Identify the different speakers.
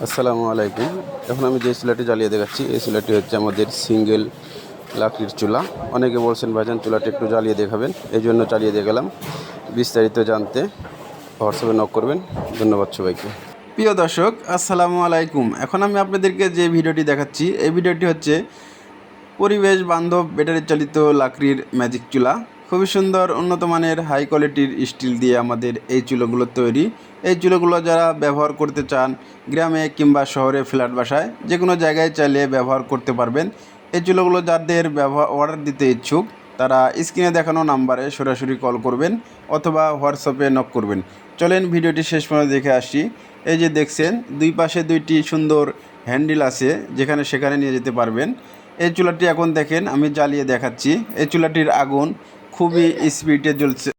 Speaker 1: আসসালামু আলাইকুম। এখন আমি যে চুলাটি জ্বালিয়ে দেখাচ্ছি এই চুলাটি হচ্ছে আমাদের সিঙ্গেল লাকড়ির চুলা। অনেকে বলছেন ভাইজান চুলাটি একটু জ্বালিয়ে দেখাবেন, এই জন্য চালিয়ে দেখালাম। বিস্তারিত জানতে হোয়াটসঅ্যাপে নক করবেন। ধন্যবাদ সবাইকে। প্রিয় দর্শক, আসসালামু আলাইকুম। এখন আমি আপনাদেরকে যে ভিডিওটি দেখাচ্ছি এই ভিডিওটি হচ্ছে পরিবেশ বান্ধব ব্যাটারি চালিত লাকড়ির ম্যাজিক চুলা। খুবই সুন্দর উন্নত মানের হাই কোয়ালিটির স্টিল দিয়ে আমাদের এই চুলোগুলো তৈরি। এই চুলোগুলো যারা ব্যবহার করতে চান গ্রামে কিংবা শহরে ফ্ল্যাট বাসায় যে কোনো জায়গায় চাইলে ব্যবহার করতে পারবেন। এই চুলোগুলো যাদের অর্ডার দিতে ইচ্ছুক তারা স্ক্রিনে দেখানো নাম্বারে সরাসরি কল করবেন অথবা হোয়াটসঅ্যাপে নক করবেন। চলেন ভিডিওটি শেষ পর্যন্ত দেখে আসি। এই যে দেখছেন দুই পাশে দুইটি সুন্দর হ্যান্ডেল আছে, যেখানে সেখানে নিয়ে যেতে পারবেন। এই চুলাটি এখন দেখেন আমি জ্বালিয়ে দেখাচ্ছি। এই চুলাটির আগুন খুবই স্পিডে জ্বলছে।